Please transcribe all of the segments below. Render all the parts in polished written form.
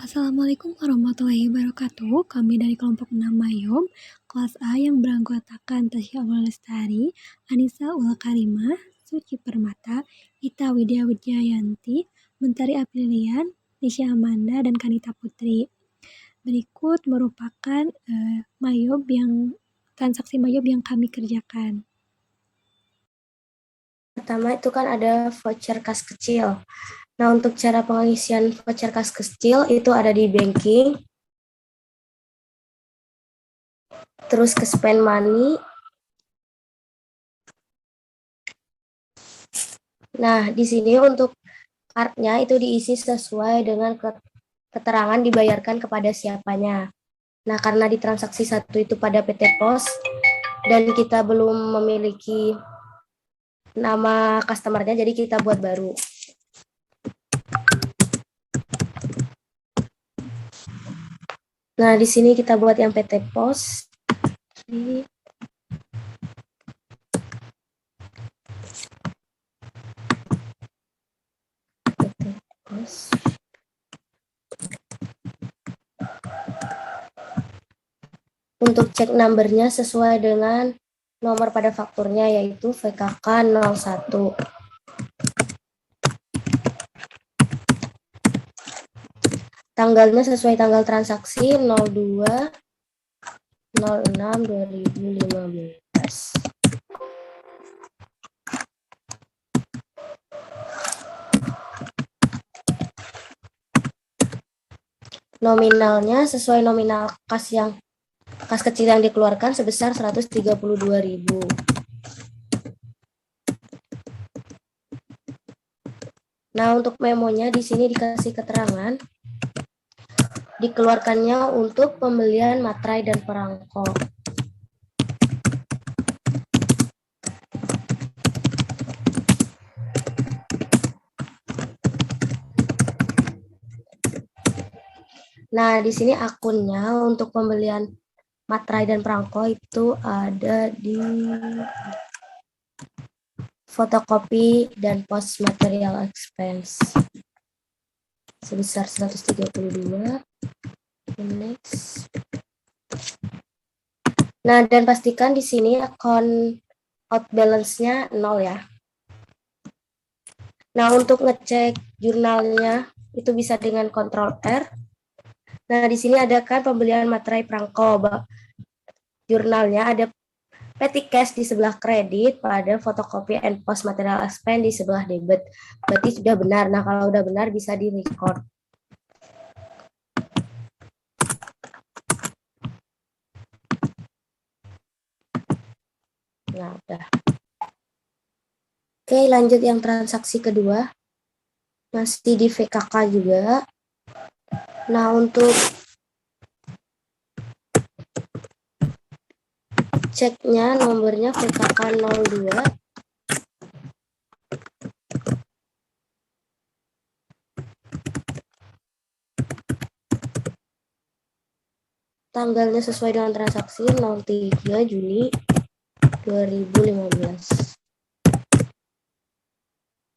Assalamualaikum warahmatullahi wabarakatuh. Kami dari kelompok 6 Mayom, kelas A yang beranggotakan Tasya Aula Lestari, Anissa Ula Karimah, Suci Permata, Ita Widya Widjayanti, Mentari Aprilian, Nisha Amanda, dan Kanita Putri. Berikut merupakan transaksi Mayob yang kami kerjakan. Pertama itu kan ada voucher kas kecil. Nah, untuk cara pengisian voucher kas kecil itu ada di banking, terus ke spend money. Nah, di sini untuk kartunya itu diisi sesuai dengan keterangan dibayarkan kepada siapanya. Nah, karena di transaksi satu itu pada PT Pos dan kita belum memiliki nama customer-nya, jadi kita buat baru. Nah, di sini kita buat yang PT Pos. PT Pos. Untuk cek number-nya sesuai dengan nomor pada fakturnya, yaitu VKK 01. Tanggalnya sesuai tanggal transaksi 02/06/2015. Nominalnya sesuai nominal kas kecil yang dikeluarkan sebesar 132.000. Nah, untuk memonya di sini dikasih keterangan dikeluarkannya untuk pembelian materai dan perangko. Nah, di sini akunnya untuk pembelian materai dan perangko itu ada di fotokopi dan pos material expense sebesar 132. Next. Nah, dan pastikan di sini account out balance-nya 0 ya. Nah, untuk ngecek jurnalnya itu bisa dengan Ctrl R. Nah, di sini ada kan pembelian materai perangko. Jurnalnya ada petty cash di sebelah kredit, pada fotokopi and post material expense di sebelah debit. Berarti sudah benar. Nah, kalau udah benar bisa di record. Nah, udah. Oke, lanjut yang transaksi kedua. Masih di VKK juga. Nah, untuk ceknya nomornya VKK 02. Tanggalnya sesuai dengan transaksi 03 Juni 2015.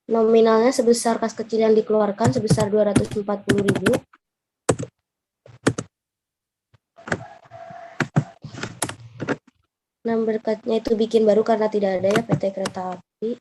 Nominalnya sebesar kas kecil yang dikeluarkan sebesar 240.000. Number card-nya itu bikin baru karena tidak ada ya PT Kereta Api.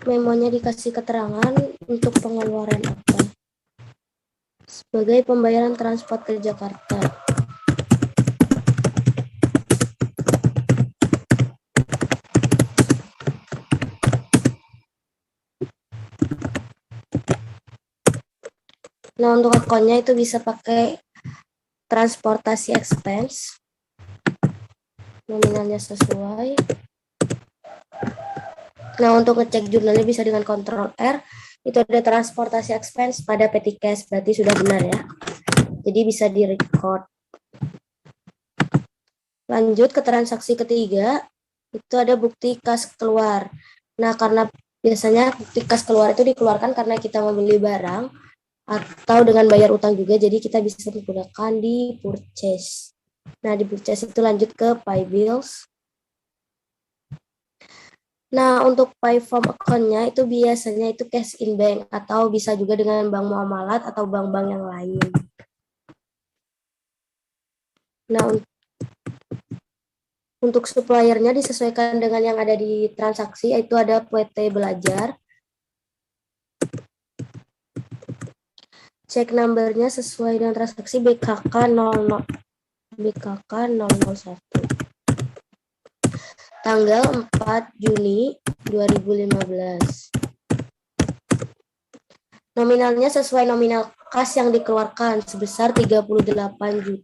Memonya dikasih keterangan untuk pengeluaran apa? Sebagai pembayaran transport ke Jakarta. Nah, untuk akunnya itu bisa pakai transportasi expense. Nominalnya sesuai. Nah, untuk ngecek jurnalnya bisa dengan Ctrl R. Itu ada transportasi expense pada petty cash, berarti sudah benar ya. jadi bisa di-record. Lanjut ke transaksi ketiga, itu ada bukti kas keluar. Nah, karena biasanya bukti kas keluar itu dikeluarkan karena kita membeli barang atau dengan bayar utang juga, jadi kita bisa menggunakan di purchase. Nah, di purchase itu lanjut ke pay bills. Nah, untuk pay from account-nya itu biasanya itu cash in bank atau bisa juga dengan bank muamalat atau bank-bank yang lain. Nah, untuk suppliernya disesuaikan dengan yang ada di transaksi, yaitu ada PT Belajar. Cek numbernya sesuai dengan transaksi BKK 00, BKK 001. Tanggal 4 Juni 2015. Nominalnya sesuai nominal kas yang dikeluarkan sebesar 38.380.000.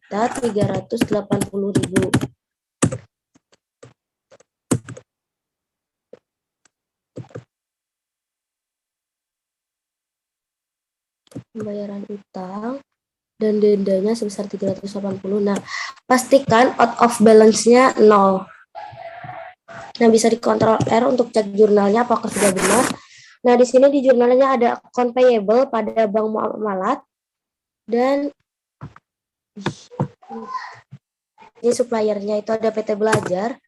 Pembayaran utang dan dendanya sebesar 380. Nah, pastikan out of balance-nya 0. Nah, bisa dikontrol R untuk cek jurnalnya apakah sudah benar. Nah, di sini di jurnalnya ada account payable pada bank muamalat dan ini suppliernya itu ada PT Belajar.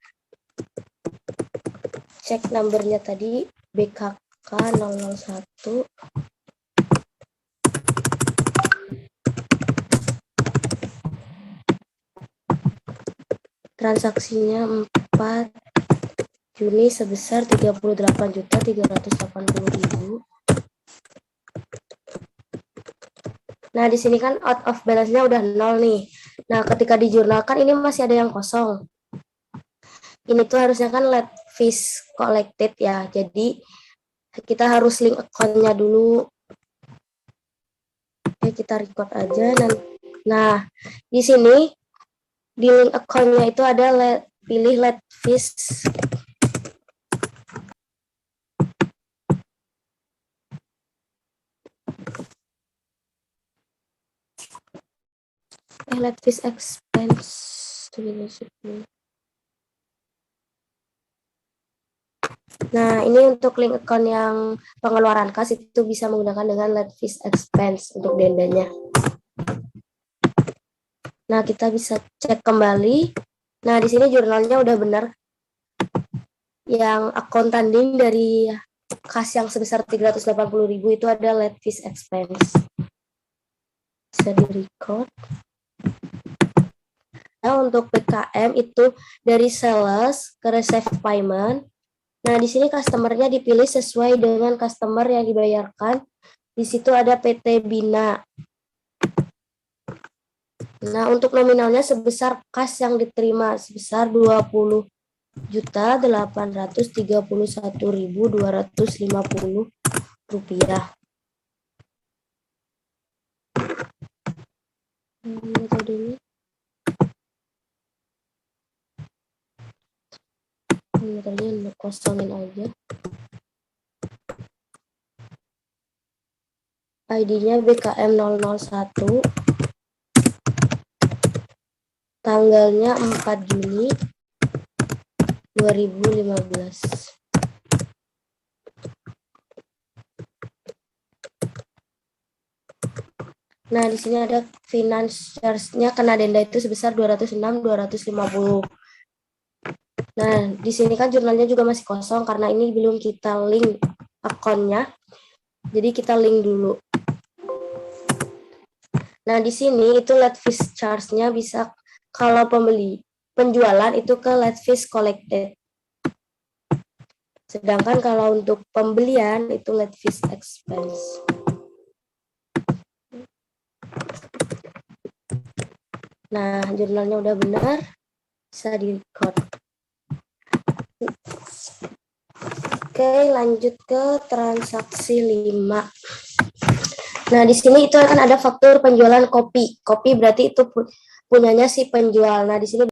Cek numbernya tadi BKK 001. Transaksinya 4 Juni sebesar 38.380.000. Nah, di sini kan out of balance-nya udah 0 nih. Nah, ketika dijurnalkan ini masih ada yang kosong. Ini tuh harusnya kan let fees collected ya. Jadi kita harus link account-nya dulu. Oke, kita record aja. Nah, di sini di link account-nya itu ada pilih let fees. Let fees expense. Nah, ini untuk link account yang pengeluaran kas itu bisa menggunakan dengan let fees expense untuk dendanya. Nah, kita bisa cek kembali. Nah, di sini jurnalnya udah benar. Yang akun tanding dari kas yang sebesar 380.000 itu ada let fees expense. Bisa di-record. Nah, untuk PKM itu dari sales ke receive payment. Nah, di sini customer-nya dipilih sesuai dengan customer yang dibayarkan. Di situ ada PT Bina. Nah, untuk nominalnya sebesar kas yang diterima sebesar 20.831.250 rupiah. Metodenya. Metodenya kosongin aja. ID-nya BKM 001. Tanggalnya 4 Juni 2015. Nah, di sini ada finance charge-nya kena denda itu sebesar 206.250. Nah, di sini kan jurnalnya juga masih kosong karena ini belum kita link akunnya. Jadi kita link dulu. Nah, di sini itu let fees charge-nya bisa kalau penjualan itu ke let fees collected. Sedangkan kalau untuk pembelian itu let fees expense. Nah, jurnalnya udah benar, bisa di-record. Oke, lanjut ke transaksi 5. Nah, di sini itu akan ada faktur penjualan kopi. Kopi berarti itu punyanya si penjual. Nah, di sini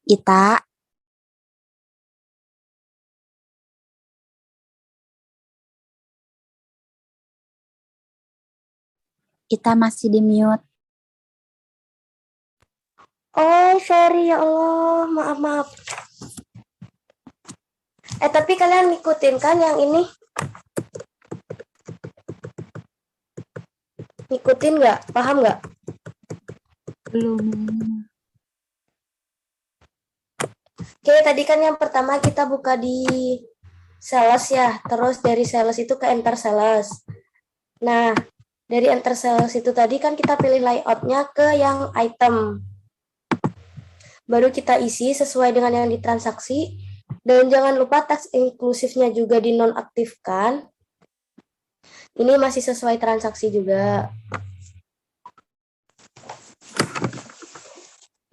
Ita, Ita masih di mute. Oh, sorry ya Allah, maaf. Tapi kalian ngikutin kan yang ini? Ngikutin nggak? Paham nggak? Belum. Oke, tadi kan yang pertama kita buka di sales ya, terus dari sales itu ke enter sales. Nah, dari enter sales itu tadi kan kita pilih layoutnya ke yang item. Baru kita isi sesuai dengan yang ditransaksi. Dan jangan lupa tax inklusifnya juga dinonaktifkan. Ini masih sesuai transaksi juga.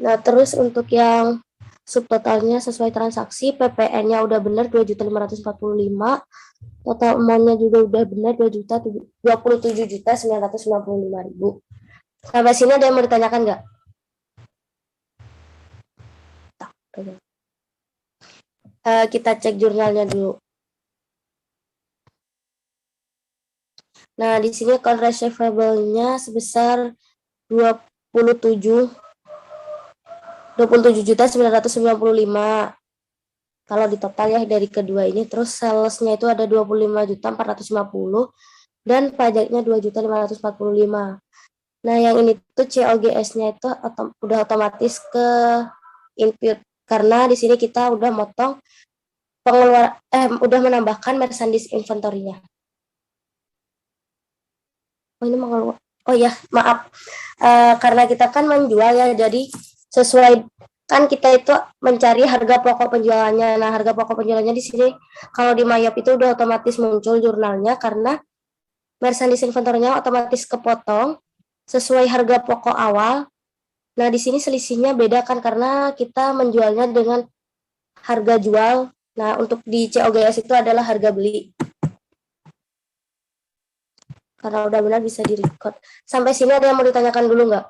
Nah, terus untuk yang subtotalnya sesuai transaksi, PPN-nya udah benar 2.545, total amount-nya juga udah benar 27.995.000. Sampai sini ada yang mau ditanyakan nggak? Kita cek jurnalnya dulu. Nah, di sini account receivable-nya sebesar 27.995. Kalau di total ya dari kedua ini, terus sales-nya itu ada 25.450 dan pajaknya 2.545. Nah, yang ini tuh COGS-nya itu udah otomatis ke input karena di sini kita udah motong udah menambahkan merchandise inventory-nya. Oh, ini mengeluar. Oh ya, maaf. Karena kita kan menjual ya, jadi sesuai kan kita itu mencari harga pokok penjualannya. Nah, harga pokok penjualannya di sini kalau di Mayap itu udah otomatis muncul jurnalnya karena merchandise inventory-nya otomatis kepotong sesuai harga pokok awal. Nah, di sini selisihnya beda kan karena kita menjualnya dengan harga jual. Nah, untuk di COGS itu adalah harga beli. Karena udah benar bisa di-record. Sampai sini ada yang mau ditanyakan dulu nggak?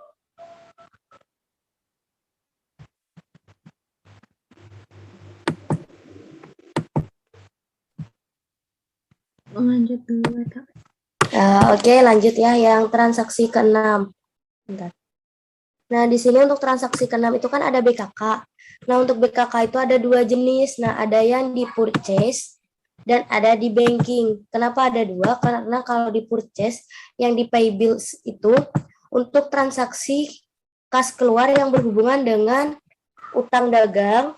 Lanjut dulu, Kak. Oke, lanjut ya yang transaksi ke-6. Bentar. Nah, di sini untuk transaksi ke-6 itu kan ada BKK. Nah, untuk BKK itu ada dua jenis. Nah, ada yang di purchase dan ada di banking. Kenapa ada dua? Karena kalau di purchase, yang di pay bills itu untuk transaksi kas keluar yang berhubungan dengan utang dagang,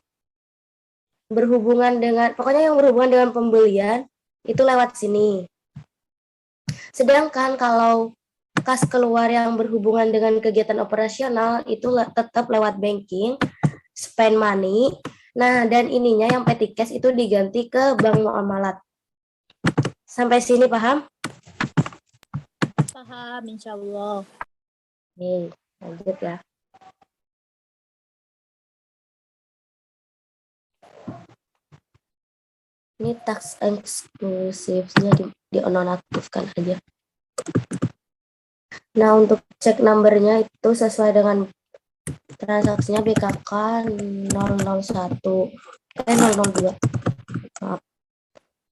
pokoknya yang berhubungan dengan pembelian, itu lewat sini. Sedangkan kalau kas keluar yang berhubungan dengan kegiatan operasional itu tetap lewat banking, spend money. Nah, dan ininya yang petty cash itu diganti ke bank muamalat. Sampai sini paham? Paham, insya Allah. Oke, lanjut ya. Ini tax eksklusifnya di nonaktifkan aja. Nah, untuk cek numbernya itu sesuai dengan transaksinya BKK 001 002. Maaf.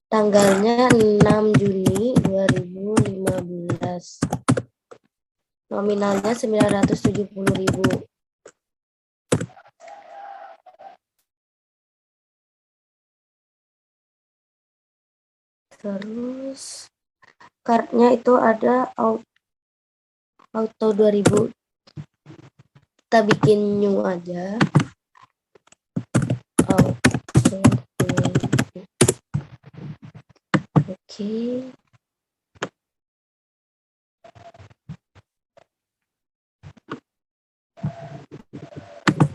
Tanggalnya 6 Juni 2015. Nominalnya 970.000. Terus kartnya itu ada auto 2000. Kita bikin new aja. Auto 2000. Oke.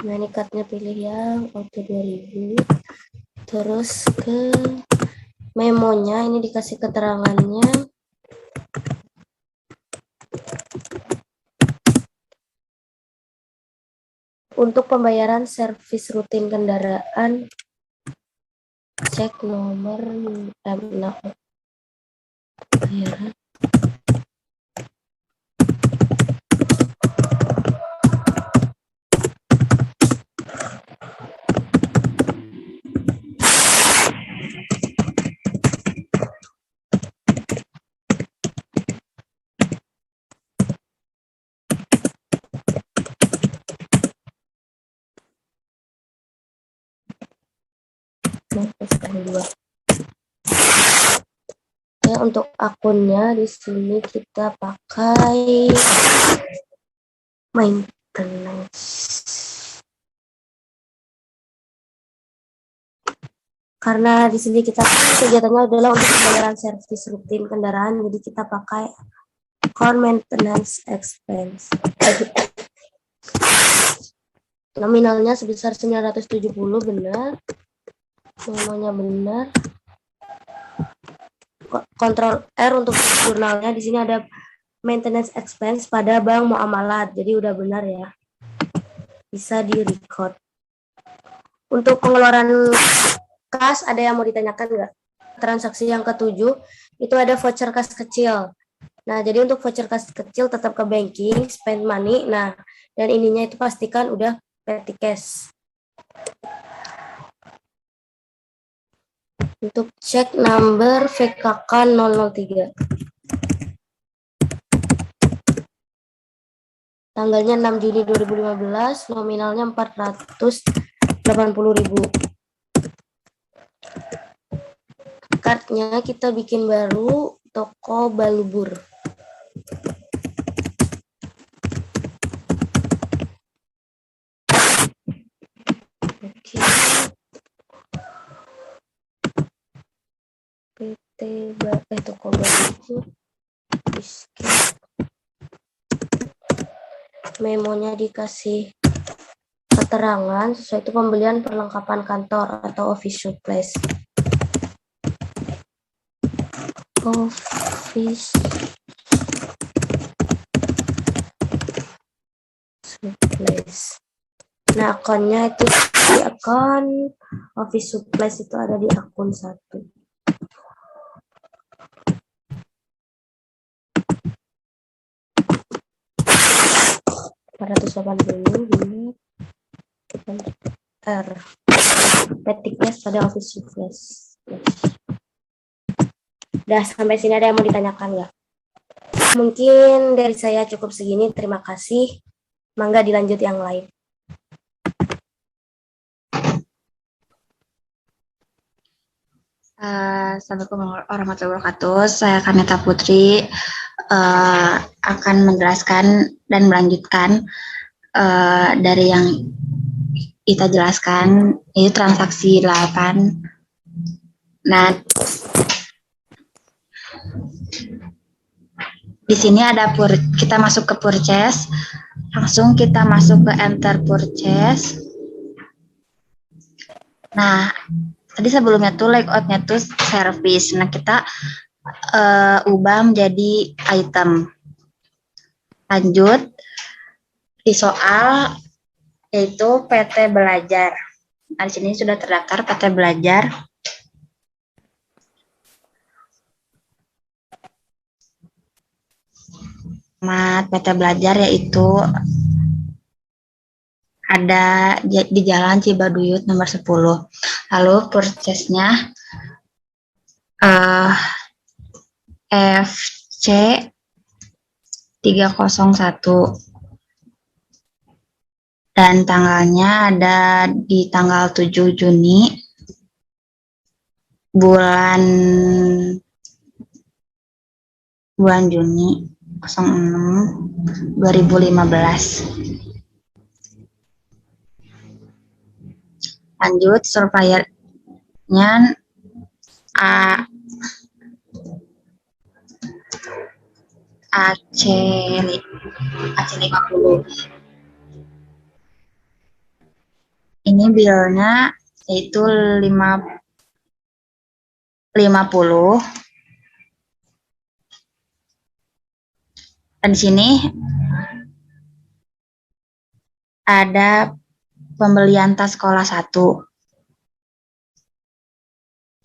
Nah, ini kartnya pilih yang auto 2000. Terus ke memonya ini dikasih keterangannya. Untuk pembayaran servis rutin kendaraan, cek nomor pembayaran. Sekali dua. Ya, untuk akunnya di sini kita pakai maintenance. Karena di sini kita kegiatannya adalah untuk pembayaran servis rutin kendaraan, jadi kita pakai account maintenance expense. Nominalnya sebesar 970, benar. Semuanya benar. Kontrol R untuk jurnalnya, di sini ada maintenance expense pada bank muamalat, jadi udah benar ya, bisa di record. Untuk pengeluaran kas ada yang mau ditanyakan nggak? Transaksi yang ketujuh itu ada voucher kas kecil. Nah, jadi untuk voucher kas kecil tetap ke banking, spend money. Nah, dan ininya itu pastikan udah petty cash. Untuk cek number VKK 003. Tanggalnya 6 Juni 2015, nominalnya 480.000. Kartnya kita bikin baru, toko Balubur. Oke. Toko Balubur. Memonya dikasih keterangan sesuai itu pembelian perlengkapan kantor atau office supplies. Office supplies. Nah, akunnya itu di akun office supplies itu ada di akun 1. R. Petiknya pada office supplies. Udah sampai sini ada yang mau ditanyakan nggak? Mungkin dari saya cukup segini. Terima kasih. Mangga dilanjut yang lain. Assalamualaikum warahmatullahi wabarakatuh. Saya Kaneta Putri akan menjelaskan dan melanjutkan dari yang kita jelaskan, ini transaksi 8. Nah, di sini ada kita masuk ke purchase, langsung kita masuk ke enter purchase. Nah, tadi sebelumnya tuh layoutnya tuh service. Nah, kita ubah menjadi item. Lanjut di soal yaitu PT Belajar. Nah, di sini sudah terdaftar PT Belajar. PT Belajar yaitu ada di Jalan Cibaduyut nomor 10. Lalu purchase-nya FC 301. Dan tanggalnya ada di tanggal 7 Juni bulan Juni 06 2015. Lanjut suppliernya AC50. Ini bilnya yaitu 50. Dan di sini ada pembelian tas sekolah 1.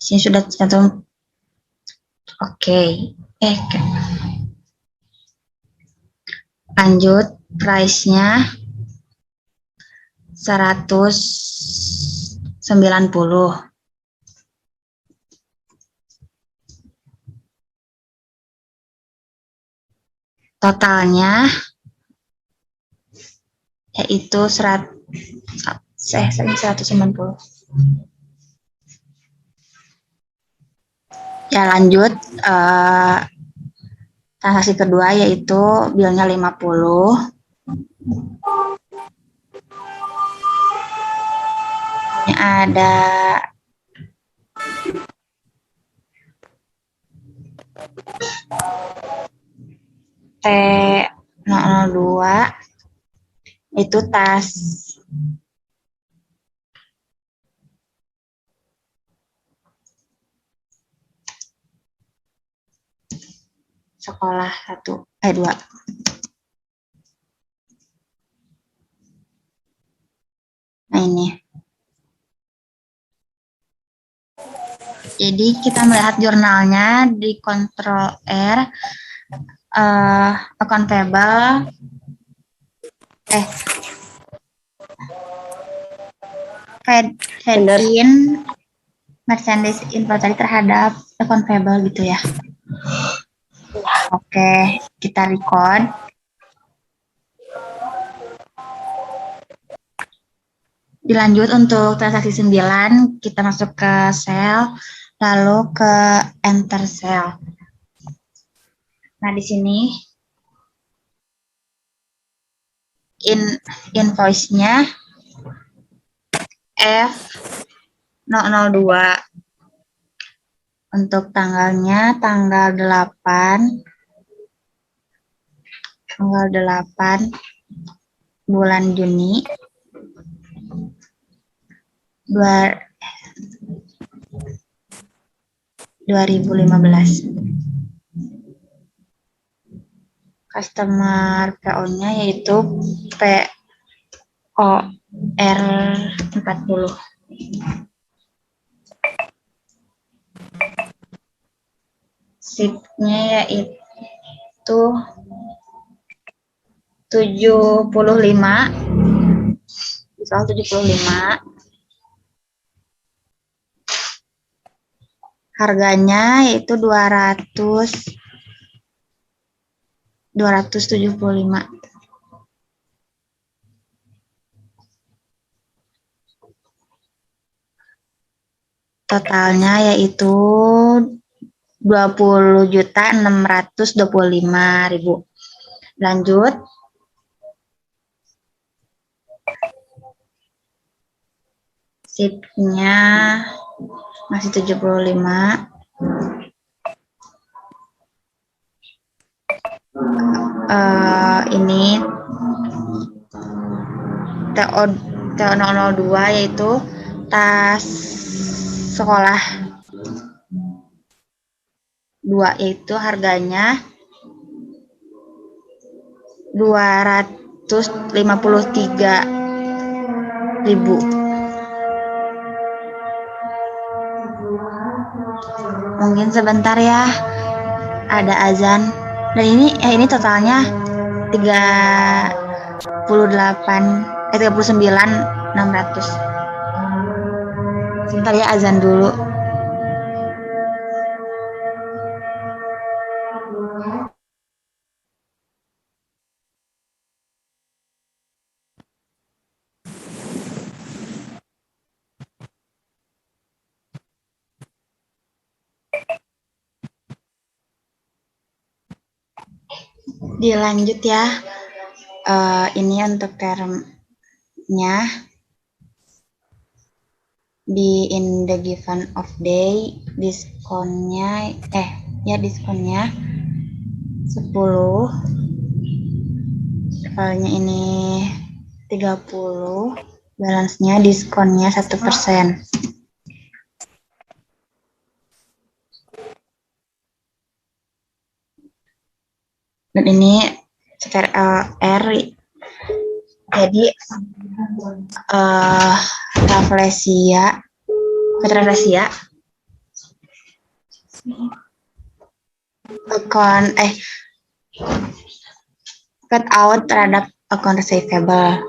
Di sini sudah cantum. Oke. Lanjut, price-nya 190. Totalnya yaitu 190. Ya lanjut, transaksi kedua yaitu bilnya 50. Ini ada T002, itu tas. Sekolah 2. Nah ini. Jadi kita melihat jurnalnya di Ctrl R, account payable, fed in merchandise inventory terhadap account payable gitu ya. Oke, kita record. Dilanjut untuk transaksi 9, kita masuk ke sel, lalu ke enter sel. Nah, di sini invoice-nya F002. Untuk tanggalnya tanggal 8 bulan Juni 2015. Customer PO-nya yaitu POR40. Shift-nya yaitu 75. Soal 75. Harganya yaitu 275. Totalnya yaitu 20.625.000. Lanjut. Shift-nya masih 75. Ini TO002 yaitu tas sekolah 2, yaitu harganya 253.000. Mungkin sebentar ya, ada azan. Dan ini totalnya 39.600. Sebentar ya, azan dulu. Dilanjut ya. Ini untuk termnya in the given of day, diskonnya 10. Soalnya ini 30. Balance-nya diskonnya 1%. Dan ini R, jadi Rafflesia account cut out terhadap account receivable.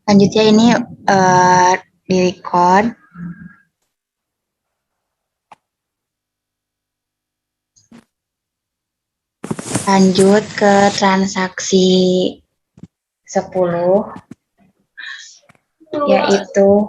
Lanjutnya ini di record. Lanjut ke transaksi 10, yaitu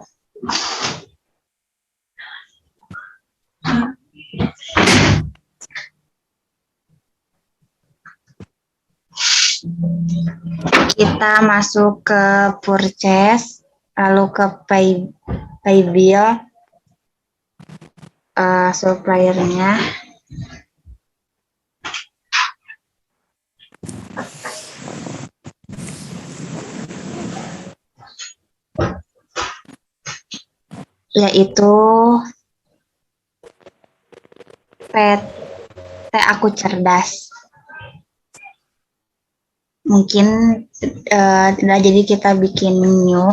kita masuk ke purchase, lalu ke pay bill, suppliernya. Yaitu PT Aku Cerdas. Mungkin tidak, jadi kita bikin new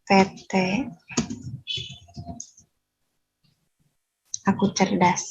PT Aku Cerdas.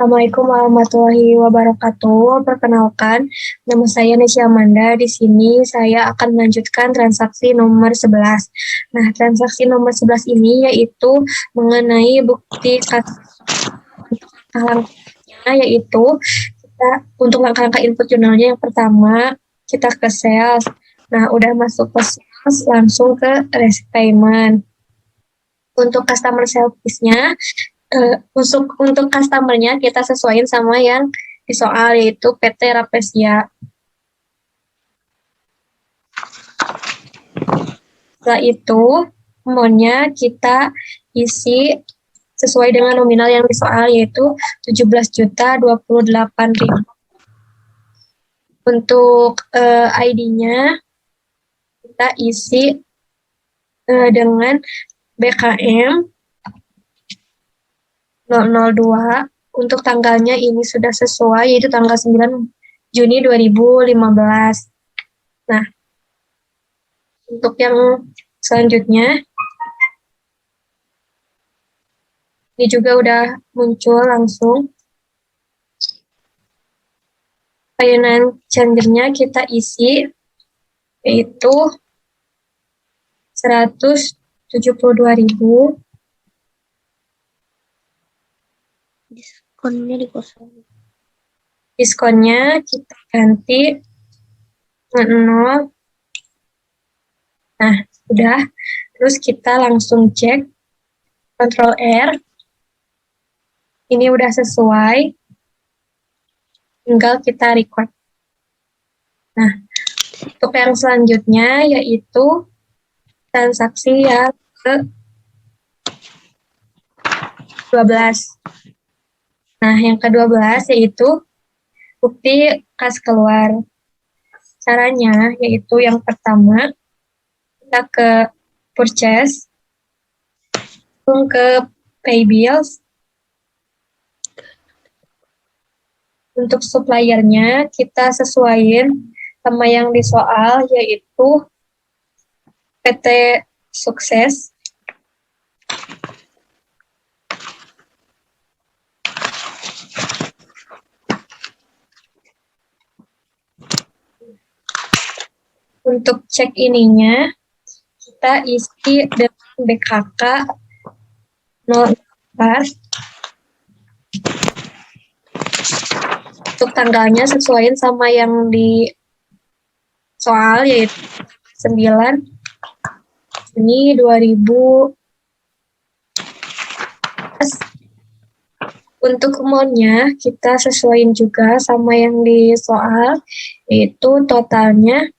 Assalamualaikum warahmatullahi wabarakatuh. Perkenalkan, nama saya Nesya Amanda. Di sini saya akan melanjutkan transaksi nomor 11. Nah, transaksi nomor 11 ini yaitu mengenai bukti langkah-langkahnya, yaitu kita untuk langkah-langkah input jurnalnya yang pertama kita ke sales. Nah, udah masuk ke sales langsung ke receipt payment. Untuk customer service-nya, untuk customer-nya kita sesuaiin sama yang di soal, yaitu PT Rapesia. Setelah itu, amount-nya kita isi sesuai dengan nominal yang di soal, yaitu 17.028.000. Untuk ID-nya kita isi dengan BKM 002. Untuk tanggalnya ini sudah sesuai, yaitu tanggal 9 Juni 2015. Nah, untuk yang selanjutnya, ini juga udah muncul langsung. Payment changer-nya kita isi, yaitu 172.000. Diskonnya dikosongin. Diskonnya kita ganti 0. Nah, udah. Terus kita langsung cek Ctrl R. Ini udah sesuai. Tinggal kita record. Nah, untuk yang selanjutnya yaitu transaksi yang ke 12. Nah, yang ke-12 yaitu bukti kas keluar. Caranya yaitu yang pertama, kita ke purchase, langsung ke pay bills. Untuk suppliernya kita sesuaiin sama yang di soal, yaitu PT Sukses. Untuk cek ininya, kita isi dengan BKK 04. Untuk tanggalnya sesuaiin sama yang di soal, yaitu 9 Juni 2000. Untuk amount-nya kita sesuaiin juga sama yang di soal, yaitu totalnya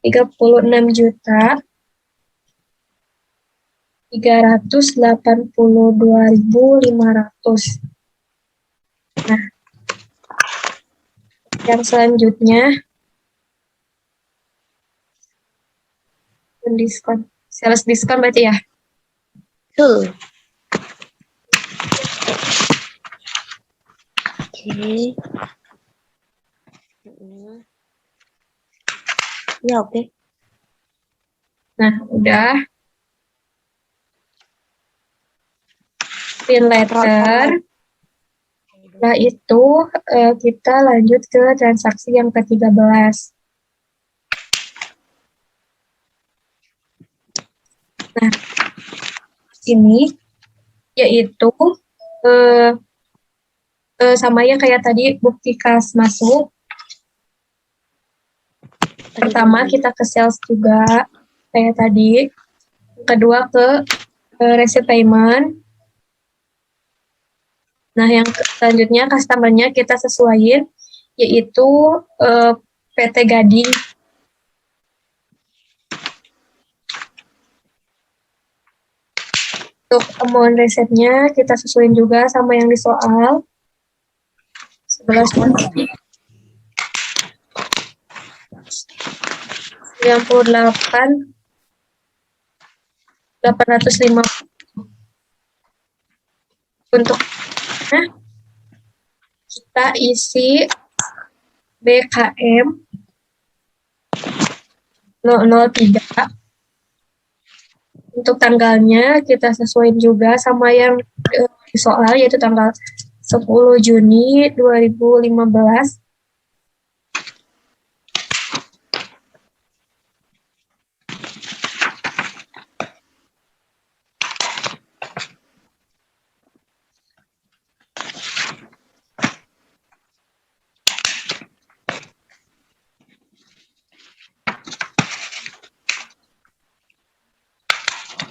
36.382.500. Nah, yang selanjutnya diskon, sales diskon berarti ya. Betul. Oke. Ya, oke. Nah, udah. Pin letter. Setelah itu kita lanjut ke transaksi yang ke-13. sini, yaitu sama ya kayak tadi bukti kas masuk. Pertama kita ke sales juga kayak tadi. Kedua ke receipt payment. Nah, yang selanjutnya customer-nya kita sesuaiin, yaitu PT Gading. Untuk amount resepnya kita sesuaiin juga sama yang di soal. 11 98 850. Untuk kita isi BKM 003. Untuk tanggalnya kita sesuaiin juga sama yang di soal, yaitu tanggal 10 Juni 2015.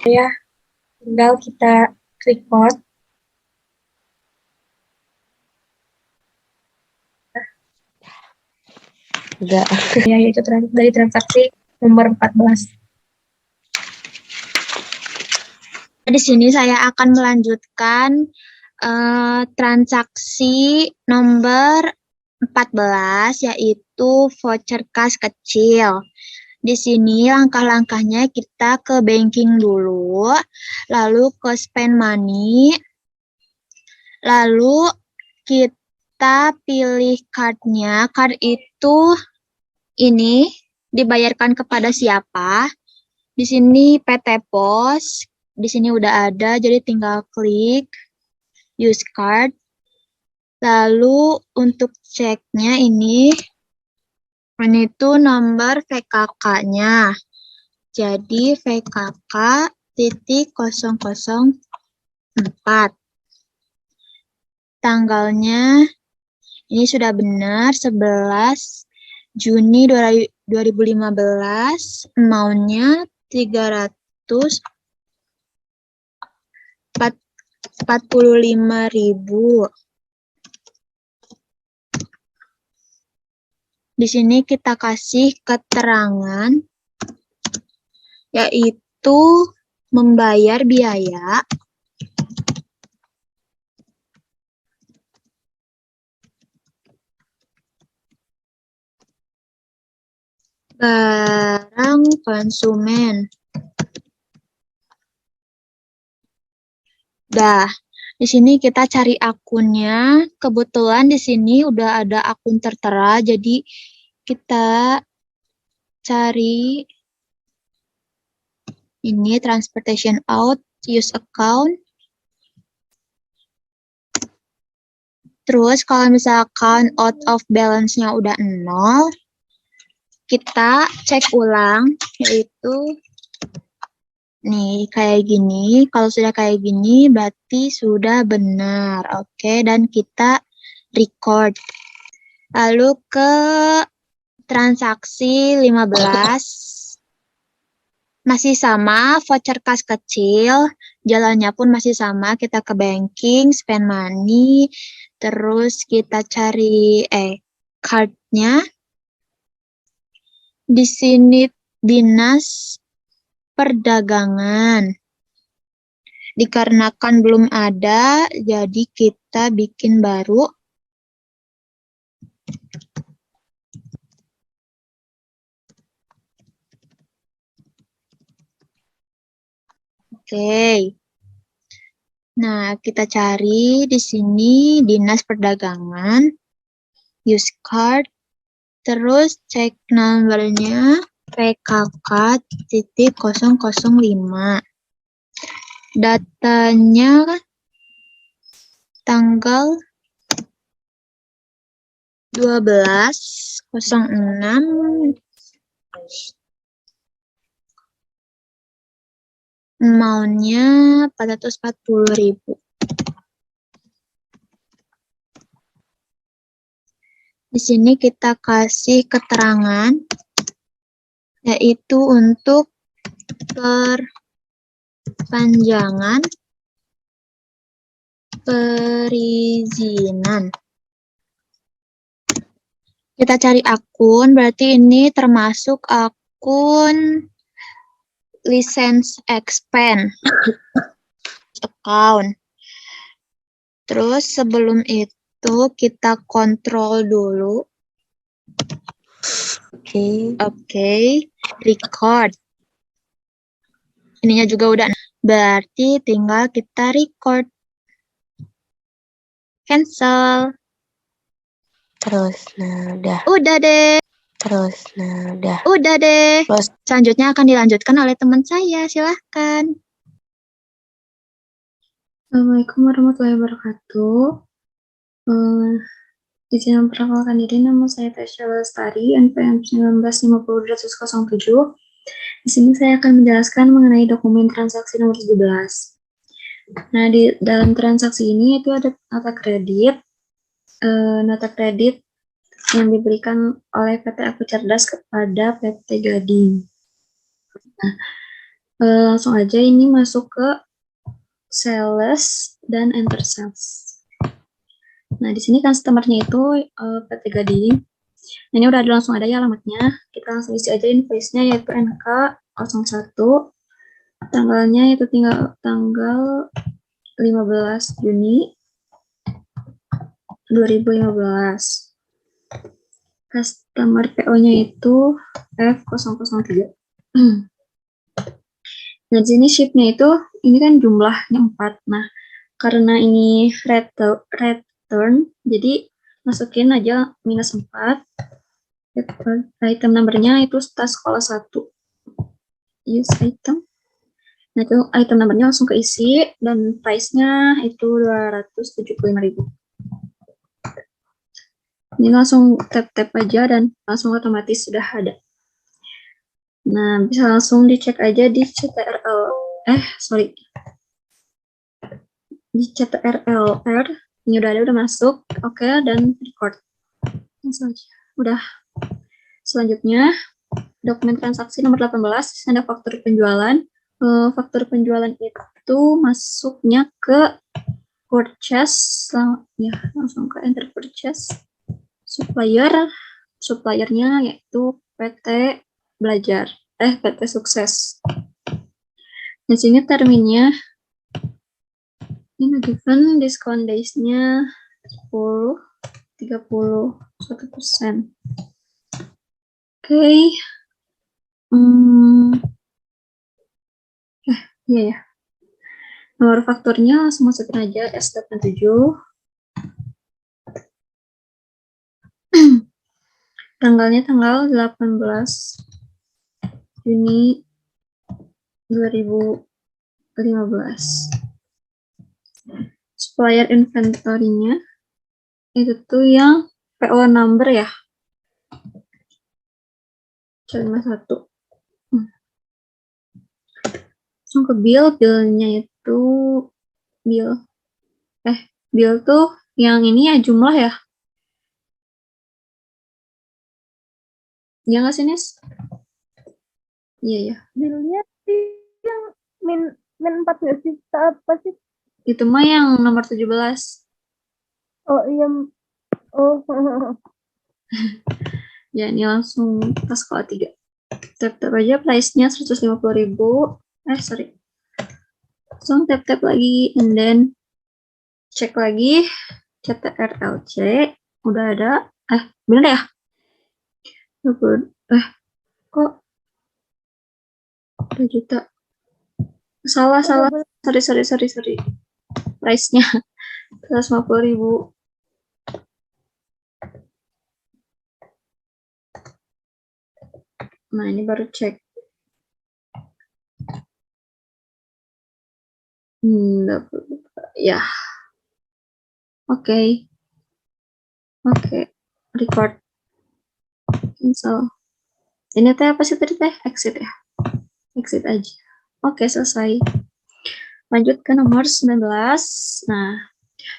Ya, tinggal kita record. Enggak. Ya, yaitu dari transaksi nomor 14. Di sini saya akan melanjutkan transaksi nomor 14, yaitu voucher kas kecil. Di sini langkah-langkahnya kita ke banking dulu, lalu ke spend money, lalu kita pilih card-nya. Card itu ini dibayarkan kepada siapa. Di sini PT Pos, di sini udah ada, jadi tinggal klik use card. Lalu untuk ceknya ini tuh nomor VKK-nya. Jadi VKK titik 004. Tanggalnya ini sudah benar, 11 Juni 2015. Amount-nya 345.000. Di sini kita kasih keterangan, yaitu membayar biaya barang konsumen. Dah, di sini kita cari akunnya. Kebetulan di sini udah ada akun tertera, jadi kita cari ini transportation out, use account. Terus kalau misalkan out of balance-nya udah 0, kita cek ulang, yaitu nih kayak gini. Kalau sudah kayak gini berarti sudah benar. Oke, dan kita record. Lalu ke transaksi 15. Masih sama, voucher kas kecil, jalannya pun masih sama, kita ke banking, spend money, terus kita cari card-nya. Di sini Dinas Perdagangan. Dikarenakan belum ada, jadi kita bikin baru. Oke. Nah, kita cari di sini Dinas Perdagangan, use card, terus cek nomornya PKK titik 005. Datanya tanggal 12/06. Amount-nya 440.000. Di sini kita kasih keterangan, yaitu untuk perpanjangan perizinan. Kita cari akun, berarti ini termasuk akun license expand account. Terus sebelum itu kita kontrol dulu. Oke, record. Ininya juga udah. Berarti tinggal kita record. Cancel. Terus, nah udah. Udah deh. Terus, nah udah. Udah deh. Terus. Selanjutnya akan dilanjutkan oleh teman saya. Silahkan. Assalamualaikum warahmatullahi wabarakatuh. Izin memperkenalkan diri, nama saya Tasya Lestari, NPM 1950-207. Di sini saya akan menjelaskan mengenai dokumen transaksi nomor 17. Nah, di dalam transaksi ini itu ada nota kredit yang diberikan oleh PT Aku Cerdas kepada PT Gading. Nah, langsung aja ini masuk ke sales dan enter sales. Nah, di sini customer-nya itu PT Gading. Nah, ini udah langsung ada ya alamatnya. Kita langsung isi aja invoice-nya, yaitu NK01. Tanggalnya itu tanggal 15 Juni 2015. Customer PO-nya itu F003. Nah, di sini ship-nya itu, ini kan jumlahnya 4. Nah, karena ini return, jadi masukin aja minus 4. Item number-nya itu tas sekolah 1. Use item. Nah, itu item number-nya langsung keisi, dan price-nya itu 275.000. Ini langsung tap-tap aja, dan langsung otomatis sudah ada. Nah, bisa langsung dicek aja di CTRL. Di CTRLR. Ini udah masuk. Oke, dan record. Langsung aja. Udah. Selanjutnya, dokumen transaksi nomor 18, ada faktur penjualan. Faktur penjualan itu masuknya ke purchase, ya langsung ke enter purchase. Suppliernya yaitu PT Belajar, PT Sukses. Di sini terminnya, ini given discount days-nya 10, 31%. Oke. Iya ya. Nomor fakturnya langsung masukin aja S87. Tanggalnya tanggal 18 Juni 2015. Supplier inventory-nya itu tuh yang PO number ya. 51. Langsung ke bill-nya itu bill tuh yang ini ya, jumlah ya. Ya nggak sih, Nis? Iya ya. Billnya sih yang min 4 nggak sih? Apa sih? Itu mah yang nomor 17. Oh iya. Oh. Ya, ini langsung tas sekolah 3. Tap-tap aja, price-nya 150.000. Langsung tap-tap lagi, and then cek lagi CTRLC. Udah ada. Bener ya? Kok 2 juta? Salah. Sorry. Price-nya 150.000. Nah, ini baru cek. Ya. Oke. Record. Cancel. Ini teh apa sih tadi teh? Exit ya. Exit aja. Oke, selesai. Lanjut ke nomor 19. Nah,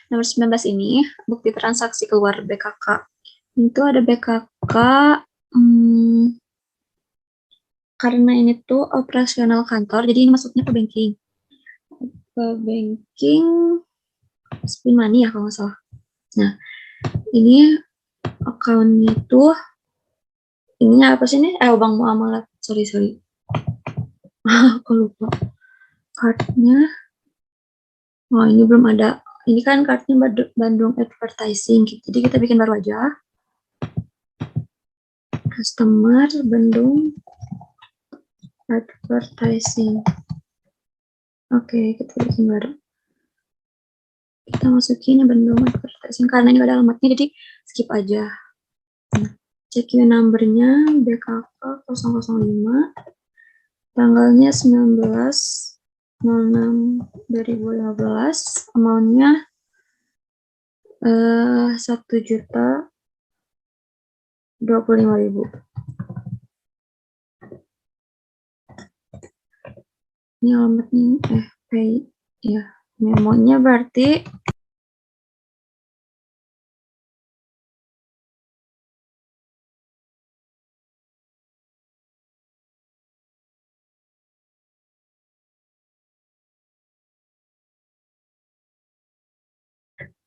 nomor 19 ini bukti transaksi keluar BKK. Itu ada BKK karena ini tuh operasional kantor, jadi ini masuknya ke banking. Ke banking spin money ya kalau nggak salah. Nah, ini akunnya tuh ininya apa sih nih? Bank muamalat. Sorry. Aku lupa. Cardnya. Oh, ini belum ada. Ini kan cardnya Bandung Advertising. Jadi kita bikin baru aja. Customer Bandung Advertising. Oke, kita bikin baru. Kita masukin Bandung Advertising karena ini ada alamatnya, jadi skip aja. Check your number-nya BKK 005. Tanggalnya 19/06/2015. Amount-nya 1.025.000. Ini alamatnya pay ya. Memonya berarti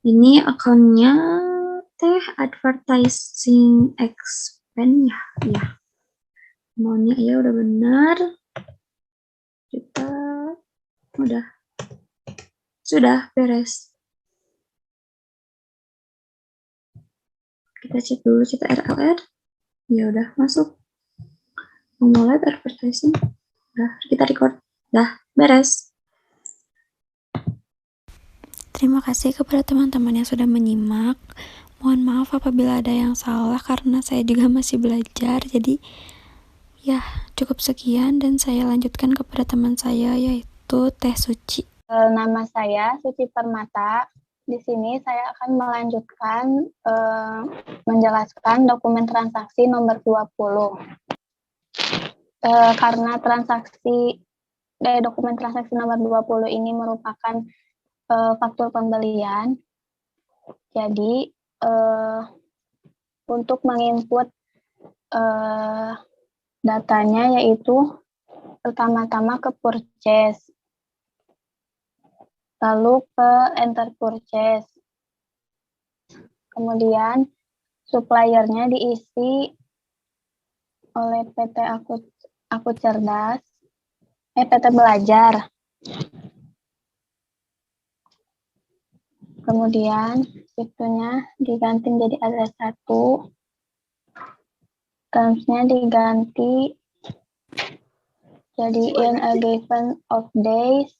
ini akunnya advertising expense ya. Ya. Maunya ya udah benar. Kita sudah beres. Kita cek dulu kita RLR. Ya udah masuk. Mulai advertising. Udah kita record. Dah beres. Terima kasih kepada teman-teman yang sudah menyimak. Mohon maaf apabila ada yang salah karena saya juga masih belajar. Jadi ya cukup sekian dan saya lanjutkan kepada teman saya yaitu Teh Suci. Nama saya Suci Permata. Di sini saya akan melanjutkan menjelaskan dokumen transaksi nomor 20. Karena dokumen transaksi nomor 20 ini merupakan faktur pembelian. Jadi untuk menginput datanya yaitu pertama-tama ke purchase, lalu ke enter purchase, kemudian suppliernya diisi oleh PT Aku Cerdas, PT Belajar. Kemudian itunya diganti jadi ada 1, termsnya diganti jadi in a given of days,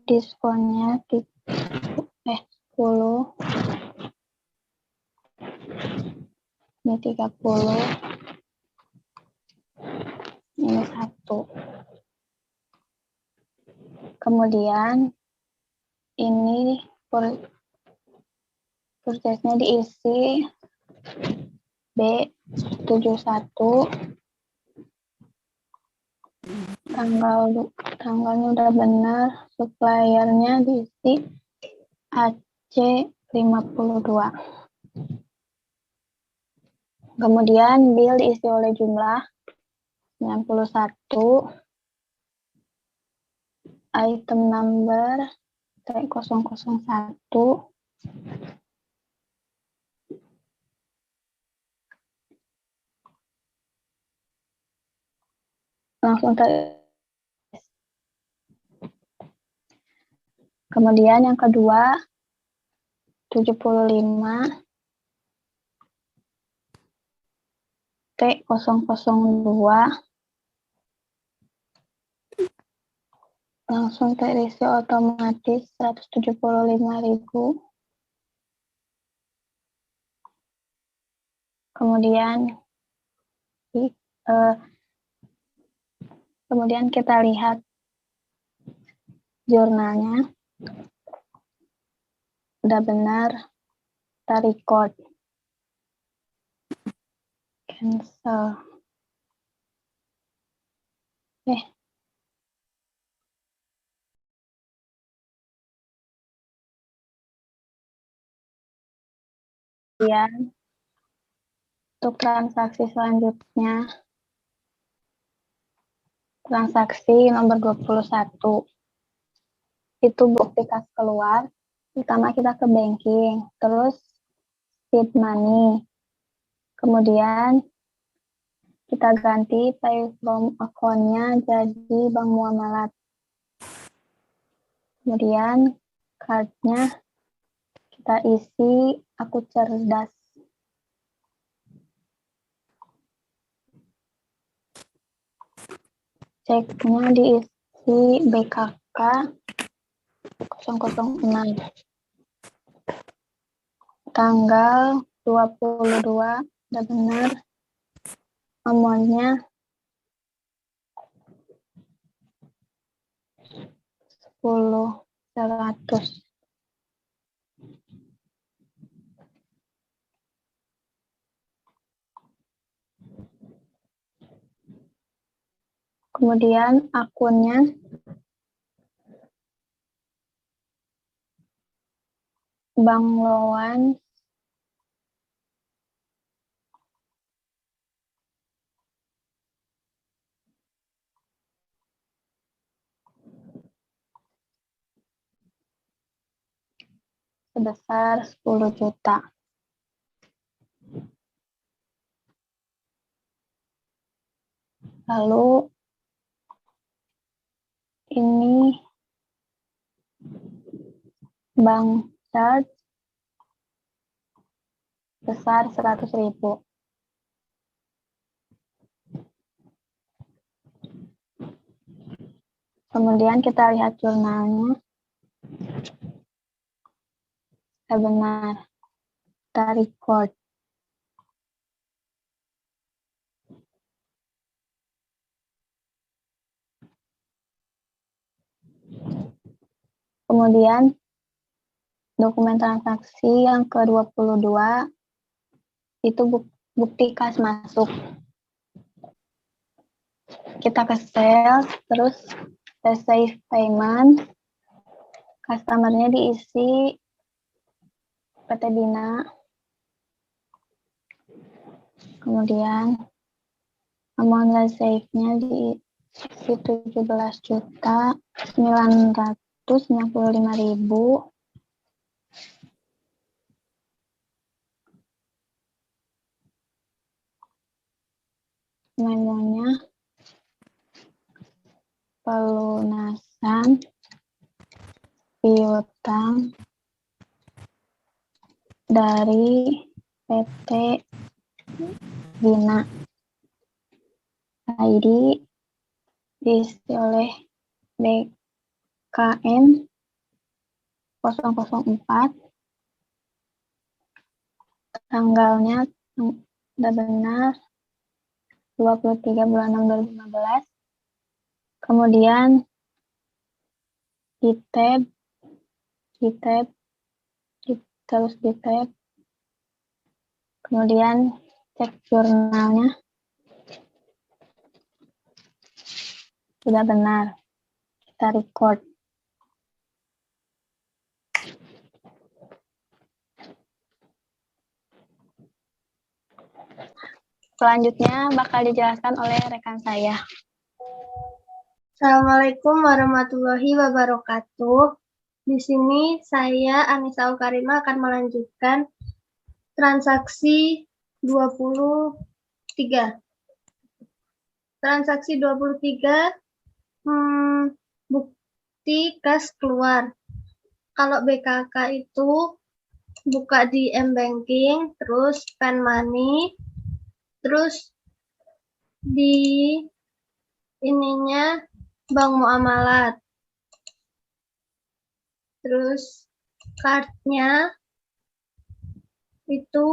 diskonnya 10, ini 30, ini 1. Kemudian ini purchase-nya diisi B71, tanggalnya udah benar, suppliernya diisi AC52. Kemudian bill diisi oleh jumlah 91, item number T001, langsung kemudian yang kedua 75 T002, langsung terisi otomatis 175.000. Kemudian kita lihat jurnalnya udah benar, kita record, cancel. Eh, kemudian untuk transaksi selanjutnya, transaksi nomor 21. Itu bukti kas keluar. Pertama kita ke banking, terus seed money. Kemudian kita ganti pay from account-nya jadi bank muamalat. Kemudian card-nya kita isi aku cerdas. Ceknya diisi BKK 006. Tanggal 22, udah benar. Amount-nya 10.100. Kemudian akunnya Bank Loan sebesar 10 juta. Lalu ini bank charge besar 100.000. Kemudian kita lihat jurnalnya. Sudah benar. Kita record. Kemudian dokumen transaksi yang ke-22 itu bukti kas masuk. Kita ke sales, terus receive payment, customer-nya diisi PT Bina, kemudian amount receive-nya diisi 17.995.000. Memonya pelunasan piutang dari PT Bina. ID diisi oleh BKM 004. Tanggalnya sudah benar 23 bulan 6 2015. Kemudian di tab, terus di tab. Kemudian cek jurnalnya. Sudah benar. Kita record. Selanjutnya bakal dijelaskan oleh rekan saya. Assalamualaikum warahmatullahi wabarakatuh. Di sini saya Anissa Aukarimah akan melanjutkan transaksi 23. Transaksi 23 bukti kas keluar. Kalau BKK itu buka di M-Banking, terus Pen Money, terus di ininya bank muamalat. Terus kartunya itu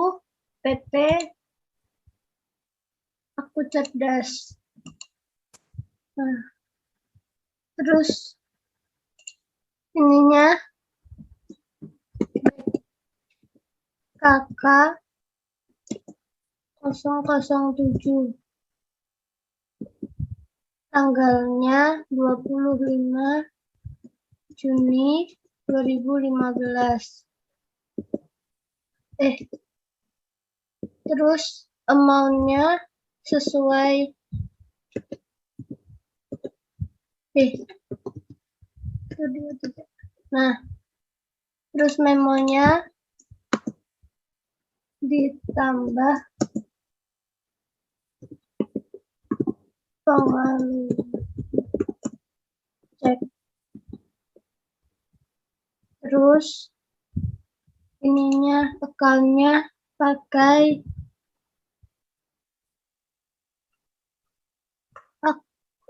PT Aku Cerdas. Nah, terus ininya KK 007. tanggalnya 25 Juni 2015. Terus amount-nya sesuai Nah, terus memonya ditambah pengalihan cek. Terus ininya account-nya pakai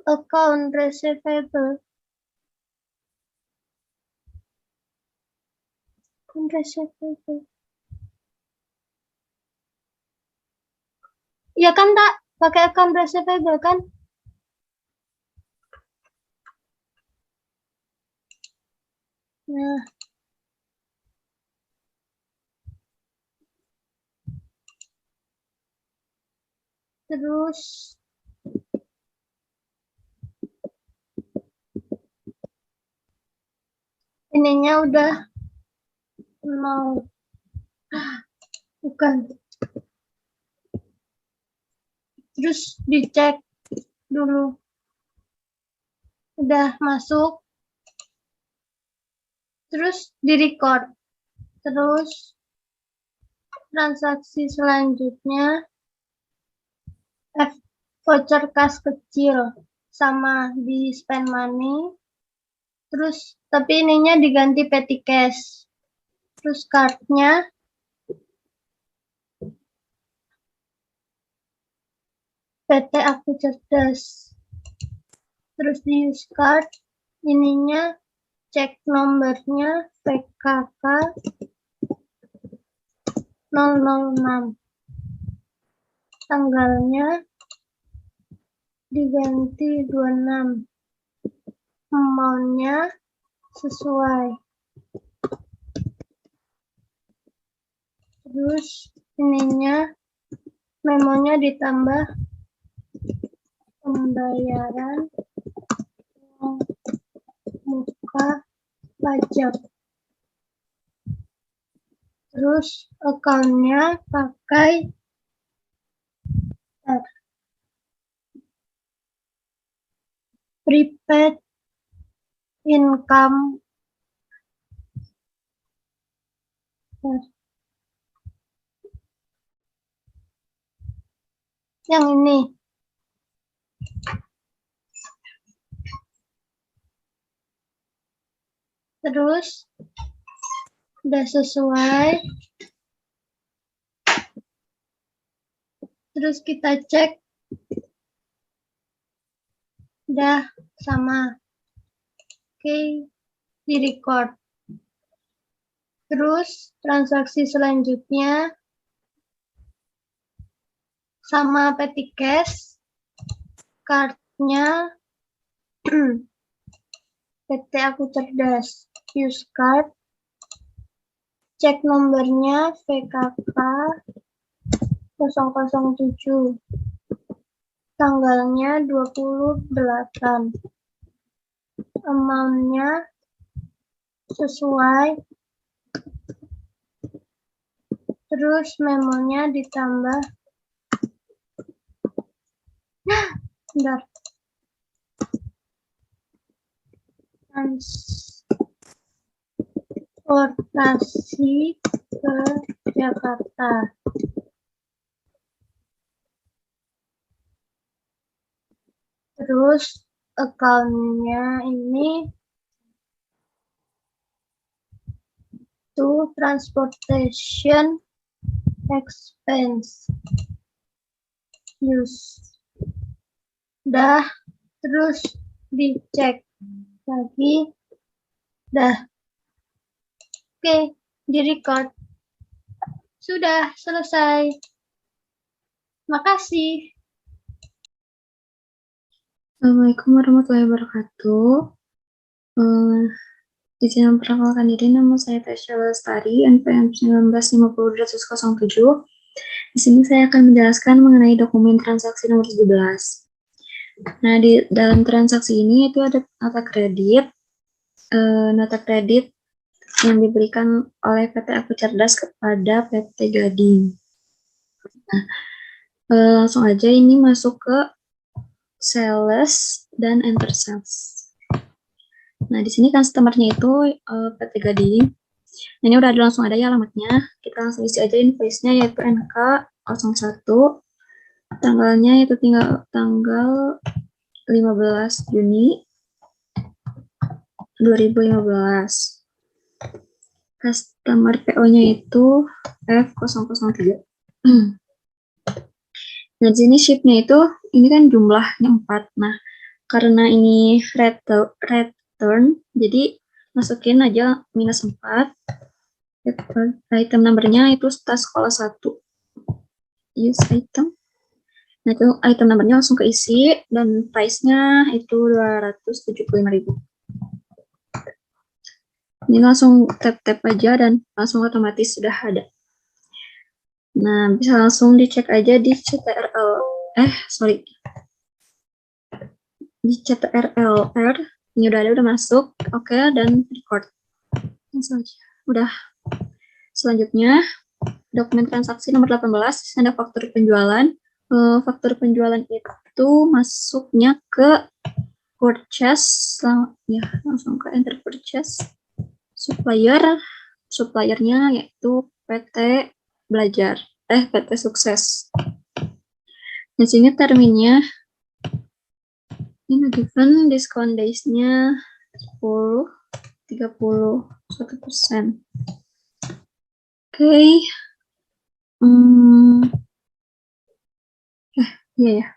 account receivable. Iya kan, Tak? Pakai account receivable kan? Nah, terus ininya udah mau bukan. Terus dicek dulu. Udah masuk. Terus di-record. Terus transaksi selanjutnya voucher kas kecil sama di spend money. Terus tapi ininya diganti petty cash. Terus cardnya PT Aku Cerdas. Terus di use card ininya cek nomornya PKK 006. Tanggalnya diganti 26. Amount-nya sesuai. Terus ininya memonya ditambah pembayaran muka pajak. Terus account-nya pakai prepaid income. Yang ini. Terus udah sesuai. Terus kita cek. Udah sama. Oke, di record. Terus transaksi selanjutnya sama petty cash. Cardnya PT Aku Cerdas. Use card. Cek nomornya VKK 007. Tanggalnya 28. Amount-nya sesuai. Terus memonya ditambah. Bentar. Transportasi ke Jakarta. Terus account-nya ini to transportation expense use. Dah, terus dicek lagi. Dah. Oke, di record. Sudah selesai. Makasih. Assalamualaikum warahmatullahi wabarakatuh. Izin memperkenalkan diri, nama saya Tasya Lestari, NPM 1950-207. Di sini saya akan menjelaskan mengenai dokumen transaksi nomor 17. Nah, di dalam transaksi ini itu ada nota kredit yang diberikan oleh PT Aku Cerdas kepada PT Gading. Nah, langsung aja ini masuk ke sales dan enter sales. Nah, di sini customer-nya itu PT Gading. Nah, ini udah langsung ada ya alamatnya. Kita langsung isi aja invoice-nya yaitu NK01. Tanggalnya itu tinggal tanggal 15 Juni 2015. Customer PO-nya itu F003. Nah, di sini ship-nya itu, ini kan jumlahnya 4. Nah, karena ini return, jadi masukin aja -4. Item number-nya itu tas sekolah 1. Use item. Nah, itu item number-nya langsung keisi, dan price-nya itu 275.000. Ini langsung tap-tap aja, dan langsung otomatis sudah ada. Nah, bisa langsung dicek aja di CTRL. Di CTRLR. Ini udah masuk. Oke, dan record. Langsung aja. Udah. Selanjutnya, dokumen transaksi nomor 18, ada faktur penjualan. Faktur penjualan itu masuknya ke purchase, ya langsung ke enter purchase. Suppliernya yaitu PT Belajar, PT Sukses. Di sini terminnya, ini given discount days-nya 10, 31%. Oke. Iya ya.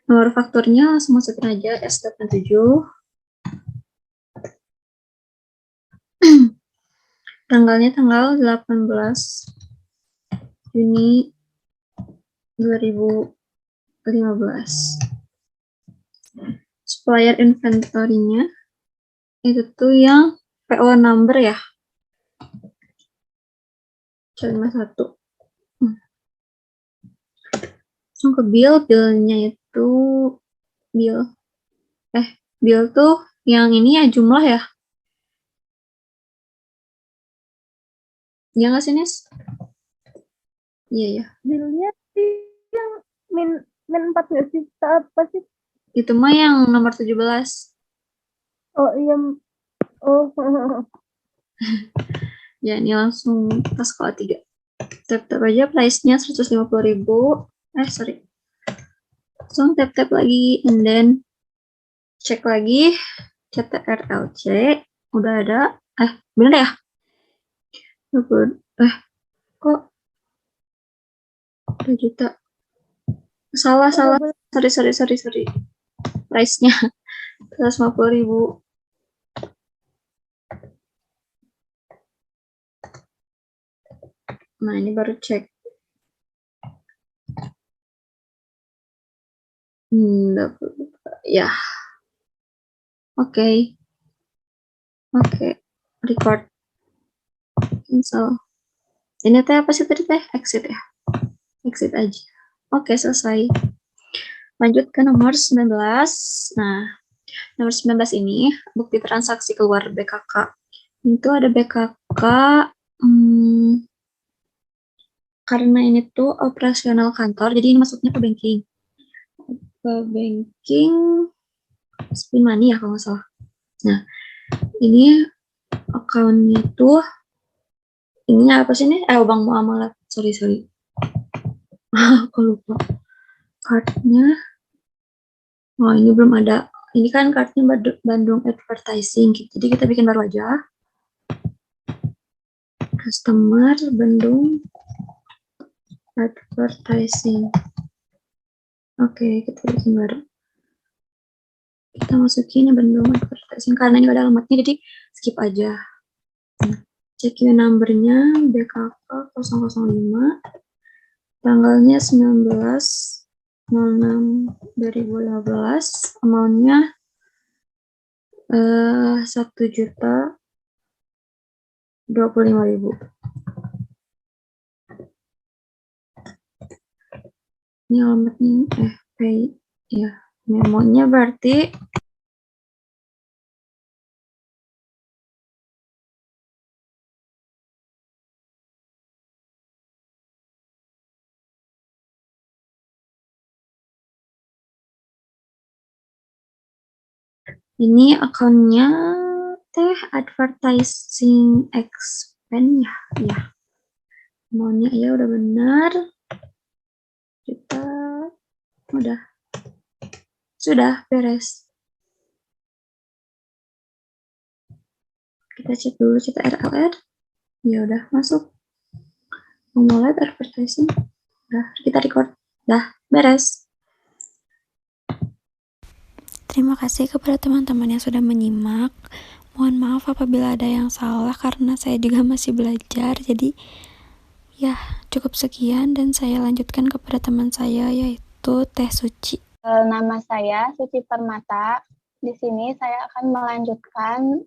Nomor fakturnya langsung masukin aja S87. Tanggalnya tanggal 18 Juni 2015. Supplier inventory-nya itu tuh yang PO number ya. C51. Langsung ke bill-nya itu bill tuh yang ini ya jumlah ya. Ya nggak sih, Nis? Iya ya. Billnya sih yang min 4 nggak sih? Apa sih? Itu mah yang nomor 17. Oh iya. Oh. Ya, ini langsung tas sekolah 3. Tap-tap aja, price-nya 150.000. Sorry. Langsung tap-tap lagi, and then cek lagi, CTRLC, udah ada. Bener ya? Kok 2 juta? Salah. Sorry. Price-nya 150.000. Nah, ini baru cek. Ya. Oke. Record. Cancel. Ini teh apa sih tadi teh? Exit ya. Exit aja. Oke, selesai. Lanjut ke nomor 19. Nah, nomor 19 ini bukti transaksi keluar BKK. Itu ada BKK karena ini tuh operasional kantor, jadi ini masuknya ke banking. Spin money ya kalau nggak salah. Nah, ini account-nya tuh ininya apa sih nih? Bank muamalat. Sorry. Aku lupa. Card-nya. Oh, ini belum ada. Ini kan card-nya Bandung Advertising. Jadi kita bikin baru aja. Customer Bandung Advertising. Oke, kita bikin baru. Kita masukin Bandung Advertising karena ini ada alamatnya, jadi skip aja. Check your number-nya BKK 005. Tanggalnya 19/06/2015. Amount-nya 1.025.000. Ini alamatnya pay ya Memonya berarti ini akunnya teh advertising expense ya. Ya. Maunya ya udah benar. Kita sudah beres. Kita cek dulu kita RLR. Ya udah masuk. Mau mulai advertising. Udah kita record. Dah beres. Terima kasih kepada teman-teman yang sudah menyimak. Mohon maaf apabila ada yang salah karena saya juga masih belajar. Jadi ya cukup sekian dan saya lanjutkan kepada teman saya yaitu Teh Suci. Nama saya Suci Permata. Di sini saya akan melanjutkan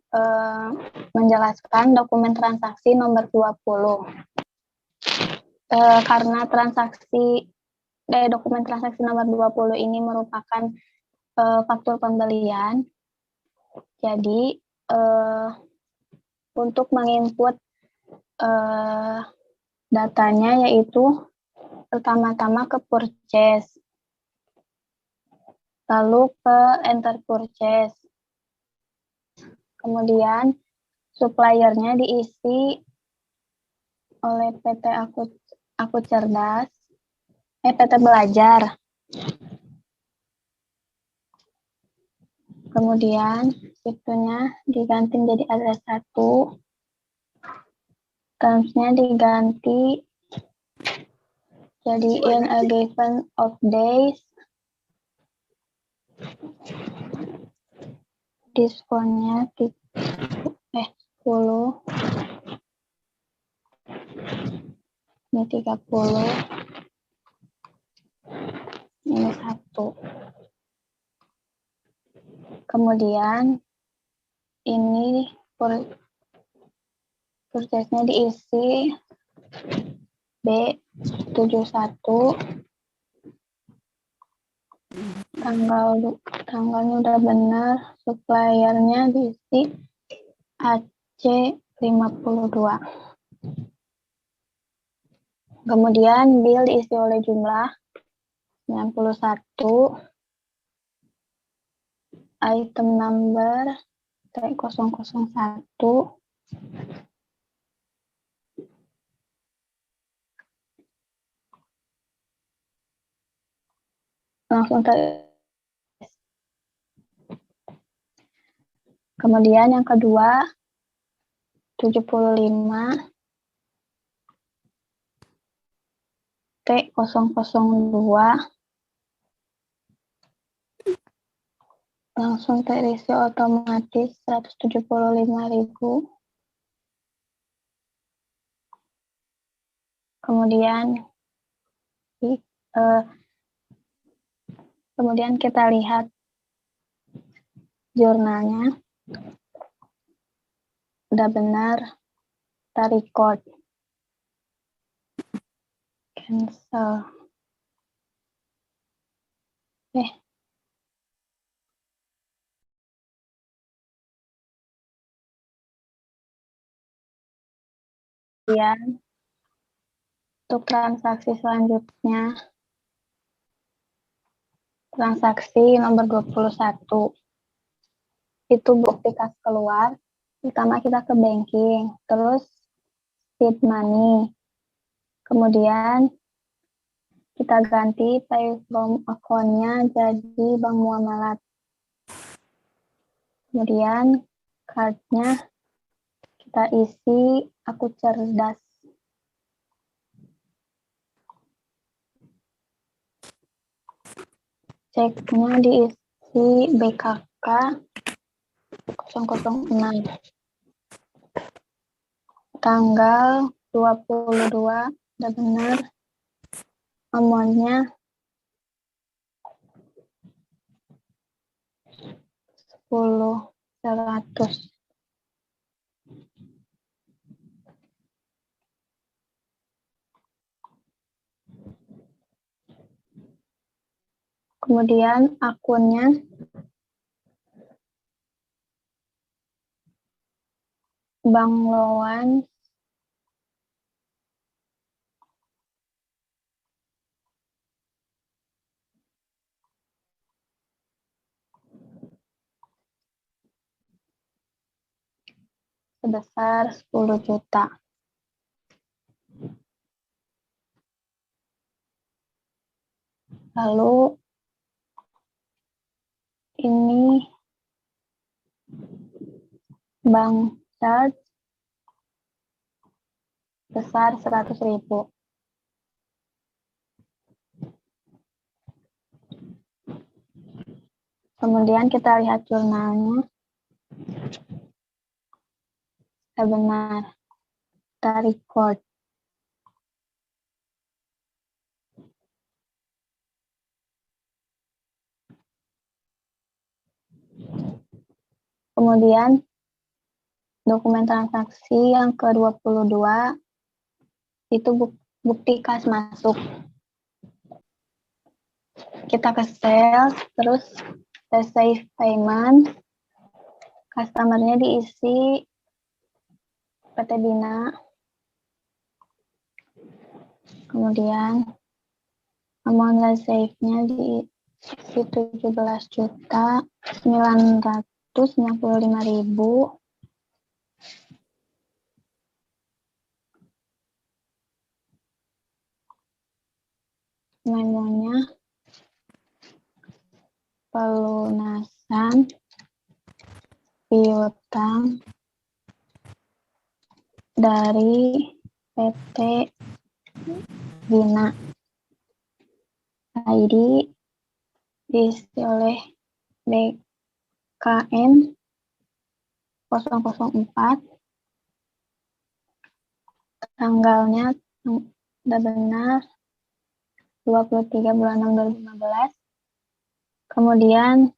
menjelaskan dokumen transaksi nomor 20. Karena dokumen transaksi nomor 20 ini merupakan faktur pembelian. Jadi untuk menginput datanya yaitu pertama-tama ke purchase, lalu ke enter purchase, kemudian suppliernya diisi oleh PT Aku Cerdas, PT Belajar. Kemudian itunya diganti jadi ada 1, termsnya diganti jadi in a given of days, diskonnya 10, ini 30, ini 1. Kemudian ini purchase-nya diisi B71, tanggalnya udah benar, suppliernya diisi AC52. Kemudian bill diisi oleh jumlah 91, item number T001, langsung kemudian yang kedua 75 T002, langsung terisi otomatis 175.000. Kemudian kita lihat jurnalnya udah benar, kita record, cancel. Kemudian untuk transaksi selanjutnya, transaksi nomor 21, itu bukti kas keluar. Pertama kita ke banking, terus seed money, kemudian kita ganti pay from account-nya jadi bank muamalat, kemudian card-nya kita isi Aku Cerdas. Ceknya diisi BKK 006. Tanggal 22 udah benar. Amount-nya 10.100. Kemudian akunnya Bank Loan sebesar 10 juta. Lalu ini bank charge besar 100.000. Kemudian kita lihat jurnalnya. Ya benar, kita record. Kemudian dokumen transaksi yang ke-22 itu bukti kas masuk. Kita ke sales, terus receive payment, customer-nya diisi PT Bina, kemudian amount receive-nya diisi 17.995.000. Memonya pelunasan piutang dari PT Bina. ID diisi oleh BKN 004. Tanggalnya sudah benar 23 bulan 6 2015. Kemudian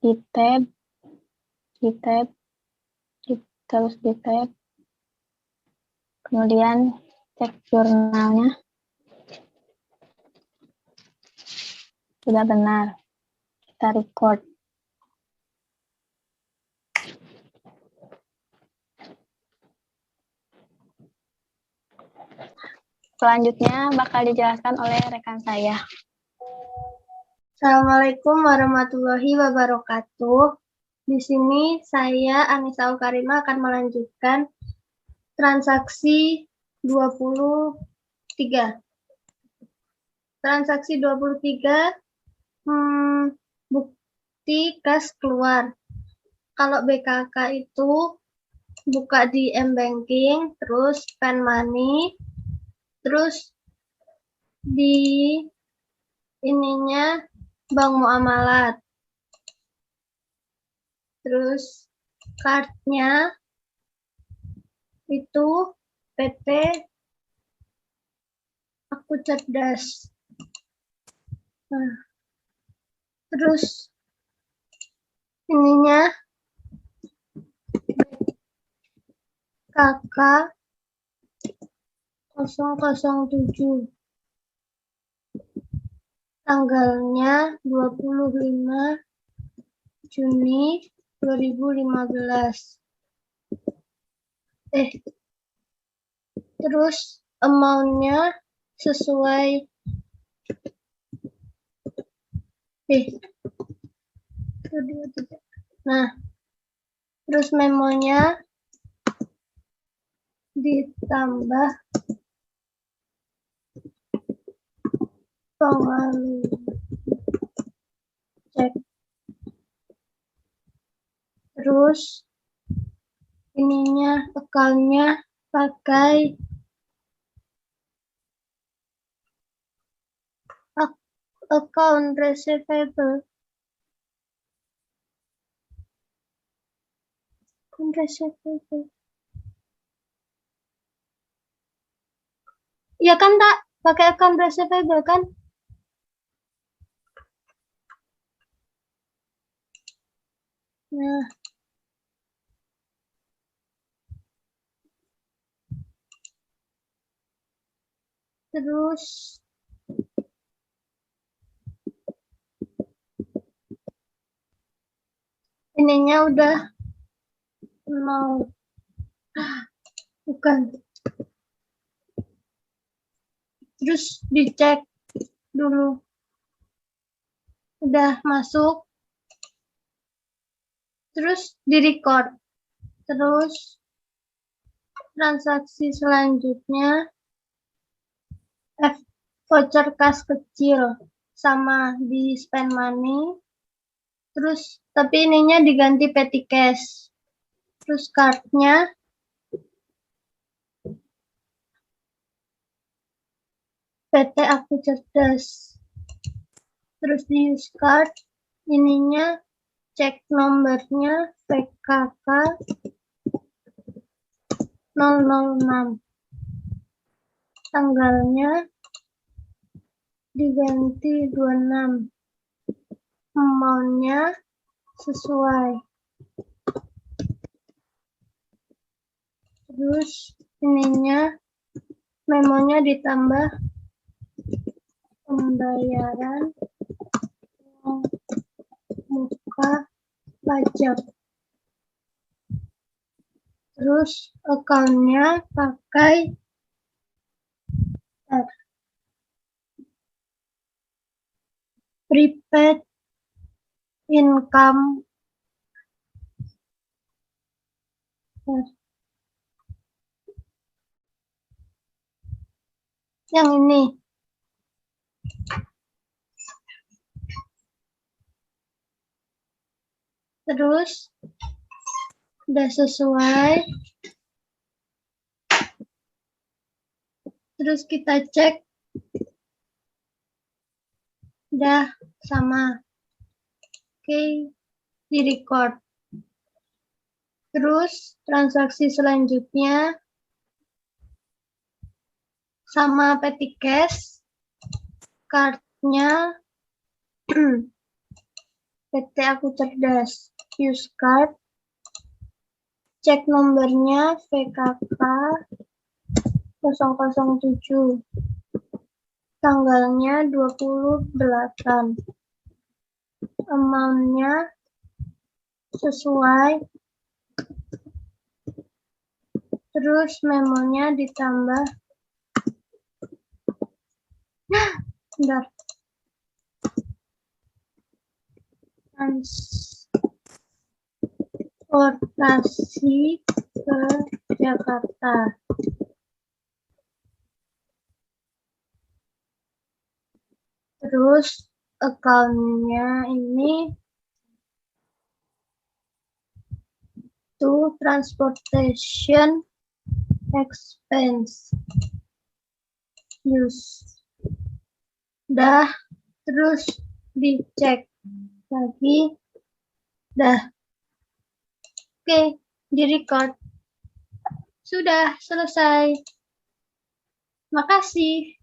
di tab, terus di tab. Kemudian cek jurnalnya. Sudah benar. Kita record. Selanjutnya bakal dijelaskan oleh rekan saya. Assalamualaikum warahmatullahi wabarakatuh. Di sini saya Anissa Aukarimah akan melanjutkan transaksi 23. Transaksi 23, bukti kas keluar. Kalau BKK itu buka di M-Banking, terus spend money, terus di ininya bank muamalat. Terus kartnya itu PT Aku Cerdas. Nah, terus ininya KK 007. Tanggalnya 25 Juni 2015. Terus amount-nya sesuai Nah, terus memonya ditambah pengalu cek. Terus ininya account-nya pakai account receivable. Iya kan, tak pakai account receivable kan? Nah, terus ininya udah mau, bukan. Terus dicek dulu. Udah masuk. Terus di-record. Terus transaksi selanjutnya voucher kas kecil sama di spend money. Terus tapi ininya diganti petty cash. Terus cardnya PT Aku Cerdas. Terus di use card ininya cek nomornya PKK 006. Tanggalnya diganti 26. Amount-nya sesuai. Terus ininya memonya ditambah pembayaran uang muka pajak. Terus account-nya pakai prepaid income. Yang ini. Terus udah sesuai. Terus kita cek. Udah sama. Oke, di record. Terus transaksi selanjutnya sama petty cash. Cardnya PT Aku Cerdas. Use card. Cek nomornya VKK 007. Tanggalnya 28. Amount-nya sesuai. Terus memonya ditambah. Bentar. Transportasi ke Jakarta. Terus account-nya ini to transportation expense use. Dah, terus dicek lagi. Dah. Oke, di record. Sudah selesai. Makasih.